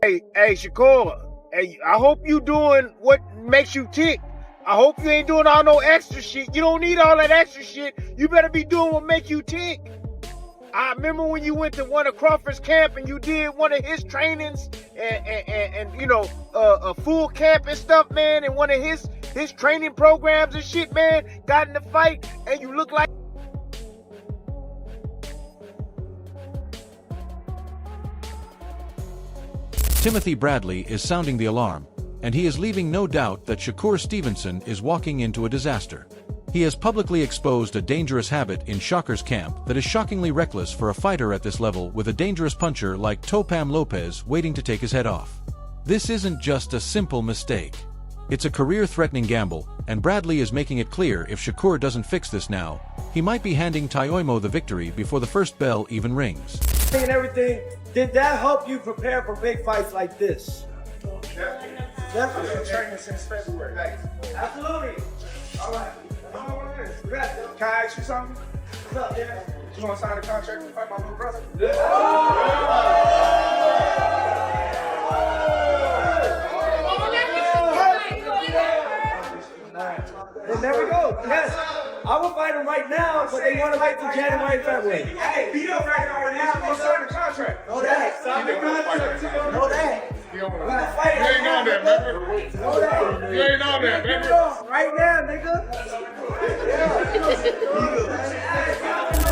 Hey, Shakur. Hey, I hope you doing what makes you tick. I hope you ain't doing all no extra shit. You don't need all that extra shit. You better be doing what make you tick. I remember when you went to one of Crawford's camp and you did one of his trainings and you know, a full camp and stuff, man, and one of his training programs and shit, man, got in the fight and you look like Timothy Bradley is sounding the alarm, and he is leaving no doubt that Shakur Stevenson is walking into a disaster. He has publicly exposed a dangerous habit in Shakur's camp that is shockingly reckless for a fighter at this level, with a dangerous puncher like Teofimo Lopez waiting to take his head off. This isn't just a simple mistake. It's a career-threatening gamble, and Bradley is making it clear if Shakur doesn't fix this now, he might be handing Teofimo the victory before the first bell even rings. And everything, did that help you prepare for big fights like this? Definitely. I've been training since February. Absolutely. All right. Can I ask you something? What's up, yeah? You want to sign a contract to fight my little brother? And there we go. Yes. I will fight him right now, but they want to wait till January, February. Hey, beat up right now. I'm going to sign the contract. Know that. Sign the contract. Know that. You ain't on that, remember? Know that. You ain't on that, remember? Right now, nigga.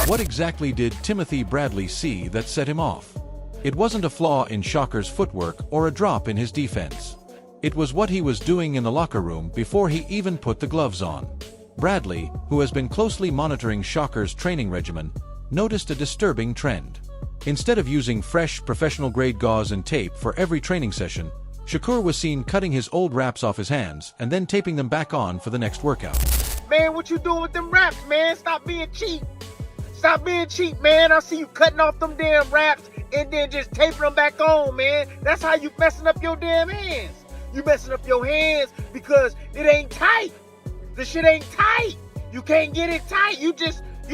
What exactly did Timothy Bradley see that set him off? It wasn't a flaw in Shakur's footwork or a drop in his defense. It was what he was doing in the locker room before he even put the gloves on. Bradley, who has been closely monitoring Shakur's training regimen, noticed a disturbing trend. Instead of using fresh, professional-grade gauze and tape for every training session, Shakur was seen cutting his old wraps off his hands and then taping them back on for the next workout. Man, what you doing with them wraps, man? Stop being cheap. Stop being cheap, man. I see you cutting off them damn wraps and then just taping them back on, man. That's how you messing up your damn hands. You messing up your hands because it ain't tight. The shit ain't tight. You can't get it tight. You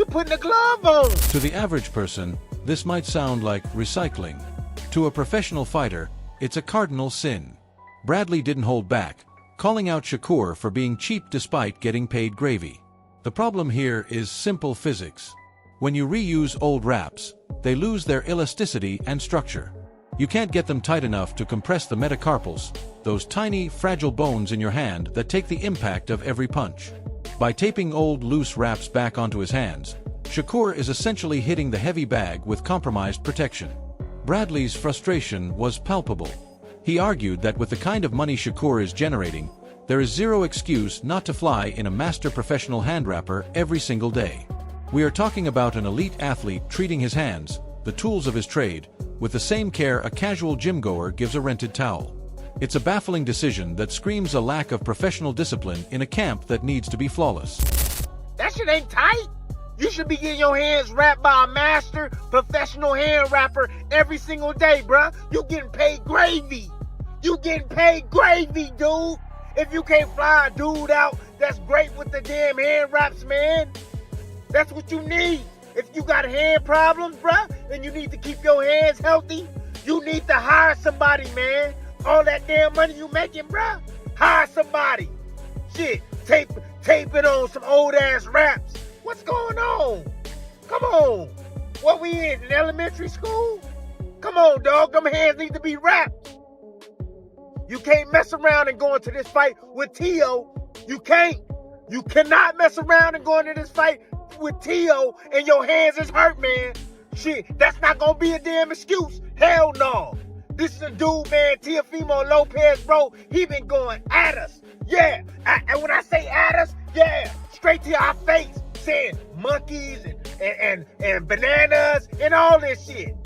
putting a glove on. To the average person, this might sound like recycling. To a professional fighter, it's a cardinal sin. Bradley didn't hold back, calling out Shakur for being cheap despite getting paid gravy. The problem here is simple physics. When you reuse old wraps, they lose their elasticity and structure. You can't get them tight enough to compress the metacarpals, those tiny, fragile bones in your hand that take the impact of every punch. By taping old, loose wraps back onto his hands, Shakur is essentially hitting the heavy bag with compromised protection. Bradley's frustration was palpable. He argued that with the kind of money Shakur is generating, there is zero excuse not to fly in a master professional hand wrapper every single day. We are talking about an elite athlete treating his hands, the tools of his trade, with the same care a casual gym-goer gives a rented towel. It's a baffling decision that screams a lack of professional discipline in a camp that needs to be flawless. That shit ain't tight. You should be getting your hands wrapped by a master professional hand wrapper every single day, bruh. You getting paid gravy. You getting paid gravy, dude. If you can't fly a dude out, that's great with the damn hand wraps, man. That's what you need. If you got hand problems, bruh, and you need to keep your hands healthy, you need to hire somebody, man. All that damn money you making, bruh, hire somebody. Shit, tape it on some old-ass wraps. What's going on? Come on. What we in elementary school? Come on, dog. Them hands need to be wrapped. You can't mess around and go into this fight with Teo. You can't. You cannot mess around and go into this fight with Teo and your hands is hurt, man. Shit, that's not gonna be a damn excuse. Hell no. This is a dude, man, Teofimo Lopez, bro. He been going at us. Yeah. And when I say at us, yeah, straight to our face, saying monkeys and bananas and all this shit.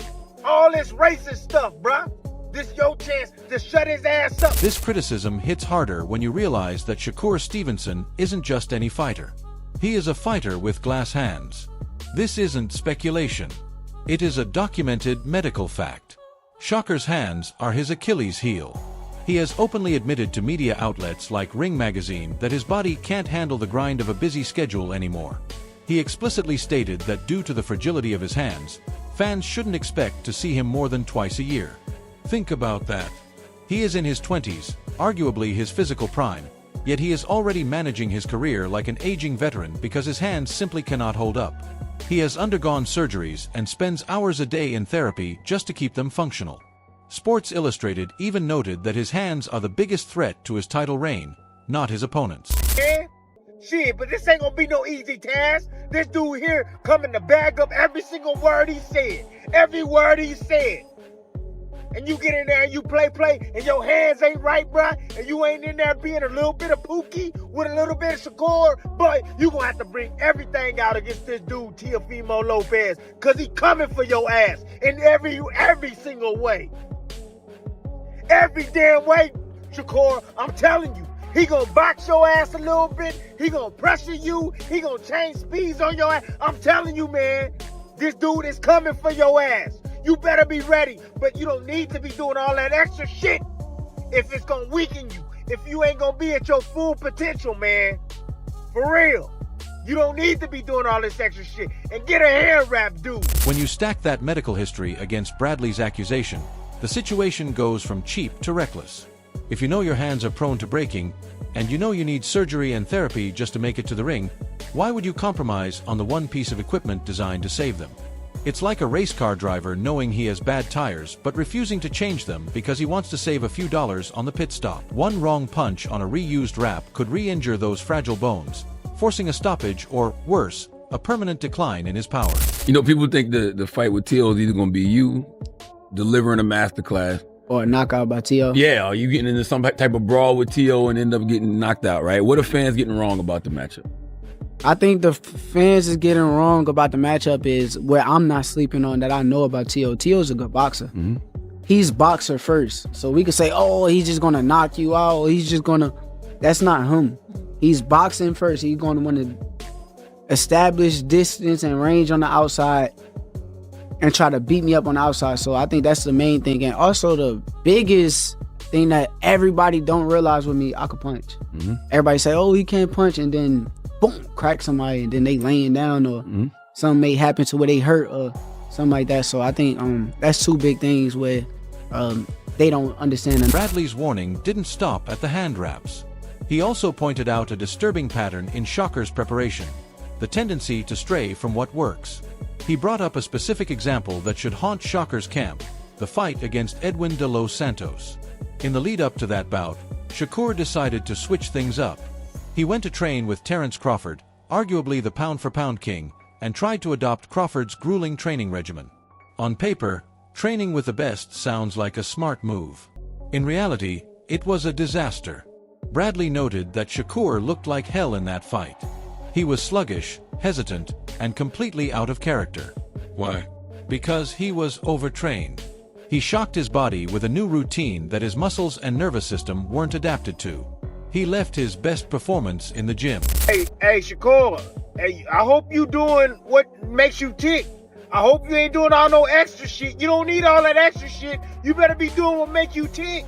All this racist stuff, bruh. This your chance to shut his ass up. This criticism hits harder when you realize that Shakur Stevenson isn't just any fighter. He is a fighter with glass hands. This isn't speculation. It is a documented medical fact. Shakur's hands are his Achilles heel. He has openly admitted to media outlets like Ring magazine that his body can't handle the grind of a busy schedule anymore. He explicitly stated that due to the fragility of his hands, fans shouldn't expect to see him more than twice a year. Think about that. He is in his 20s, arguably his physical prime, yet he is already managing his career like an aging veteran because his hands simply cannot hold up. He has undergone surgeries and spends hours a day in therapy just to keep them functional. Sports Illustrated even noted that his hands are the biggest threat to his title reign, not his opponents. Yeah? Shit, but this ain't gonna be no easy task. This dude here coming to bag up every single word he said. Every word he said. And you get in there and you play, and your hands ain't right, bruh, and you ain't in there being a little bit of Pookie with a little bit of Shakur, but you gonna have to bring everything out against this dude, Teofimo Lopez, cause he coming for your ass in every single way. Every damn way, Shakur, I'm telling you. He gonna box your ass a little bit, he gonna pressure you, he gonna change speeds on your ass. I'm telling you, man, this dude is coming for your ass. You better be ready, but you don't need to be doing all that extra shit if it's gonna weaken you, if you ain't gonna be at your full potential, man. For real. You don't need to be doing all this extra shit. And get a hair wrap, dude. When you stack that medical history against Bradley's accusation, the situation goes from cheap to reckless. If you know your hands are prone to breaking, and you know you need surgery and therapy just to make it to the ring, why would you compromise on the one piece of equipment designed to save them? It's like a race car driver knowing he has bad tires but refusing to change them because he wants to save a few dollars on the pit stop. One wrong punch on a reused wrap could re-injure those fragile bones, forcing a stoppage or, worse, a permanent decline in his power. You know, people think the fight with Teo is either going to be you delivering a masterclass or a knockout by Teo. Yeah, or you getting into some type of brawl with Teo and end up getting knocked out, right? What are fans getting wrong about the matchup? I think the fans is getting wrong about the matchup is where I'm not sleeping on that I know about Teo. Teo's a good boxer. Mm-hmm. He's boxer first. So we could say, oh, he's just going to knock you out. He's just going to... That's not him. He's boxing first. He's going to want to establish distance and range on the outside and try to beat me up on the outside. So I think that's the main thing. And also the biggest thing that everybody don't realize with me, I could punch. Mm-hmm. Everybody say, oh, he can't punch, and then boom, crack somebody, and then they laying down, or something may happen to where they hurt or something like that. So I think that's two big things where they don't understand them. Bradley's warning didn't stop at the hand wraps. He also pointed out a disturbing pattern in Shakur's preparation, the tendency to stray from what works. He brought up a specific example that should haunt Shakur's camp, the fight against Edwin de los Santos. In the lead-up to that bout, Shakur decided to switch things up. He went to train with Terence Crawford, arguably the pound-for-pound king, and tried to adopt Crawford's grueling training regimen. On paper, training with the best sounds like a smart move. In reality, it was a disaster. Bradley noted that Shakur looked like hell in that fight. He was sluggish, hesitant, and completely out of character. Why? Because he was overtrained. He shocked his body with a new routine that his muscles and nervous system weren't adapted to. He left his best performance in the gym. Hey, Shakur, hey, I hope you doing what makes you tick. I hope you ain't doing all no extra shit. You don't need all that extra shit. You better be doing what make you tick.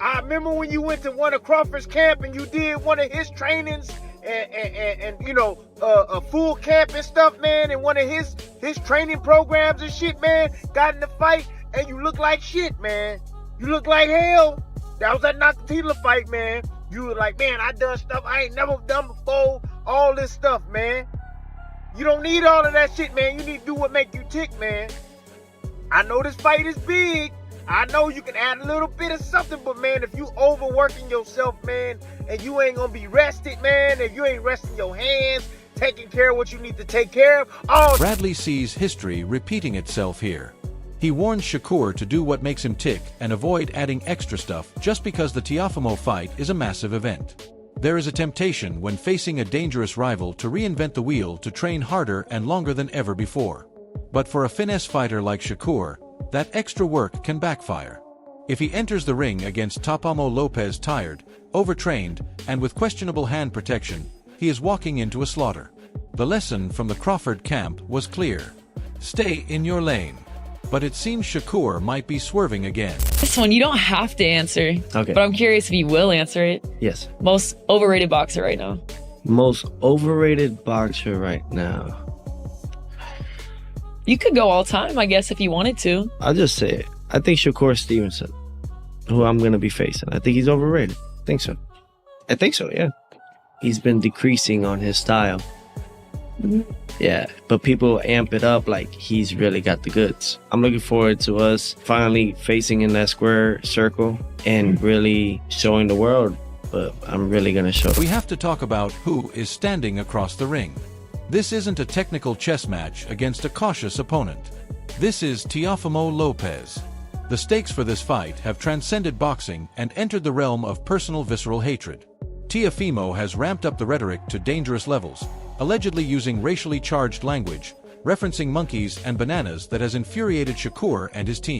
I remember when you went to one of Crawford's camp and you did one of his trainings and you know, a full camp and stuff, man, and one of his training programs and shit, man, got in the fight and you look like shit, man. You look like hell. That was that Nakathila fight, man. You were like, man, I done stuff I ain't never done before. All this stuff, man. You don't need all of that shit, man. You need to do what make you tick, man. I know this fight is big. I know you can add a little bit of something, but man, if you overworking yourself, man, and you ain't gonna be rested, man, if you ain't resting your hands, taking care of what you need to take care of, Bradley sees history repeating itself here. He warns Shakur to do what makes him tick and avoid adding extra stuff just because the Teofimo fight is a massive event. There is a temptation when facing a dangerous rival to reinvent the wheel to train harder and longer than ever before. But for a finesse fighter like Shakur, that extra work can backfire. If he enters the ring against Teofimo Lopez tired, overtrained, and with questionable hand protection, he is walking into a slaughter. The lesson from the Crawford camp was clear. Stay in your lane. But it seems Shakur might be swerving again. This one you don't have to answer. Okay. But I'm curious if you will answer it. Yes. Most overrated boxer right now. Most overrated boxer right now. You could go all time, I guess, if you wanted to. I'll just say it. I think Shakur Stevenson. who I'm gonna be facing. I think he's overrated. I think so, yeah. He's been decreasing on his style. Yeah, but people amp it up like he's really got the goods. I'm looking forward to us finally facing in that square circle and really showing the world, but I'm really gonna show. We have to talk about who is standing across the ring. This isn't a technical chess match against a cautious opponent. This is Teofimo Lopez. The stakes for this fight have transcended boxing and entered the realm of personal visceral hatred. Teofimo has ramped up the rhetoric to dangerous levels, allegedly using racially charged language, referencing monkeys and bananas that has infuriated Shakur and his team.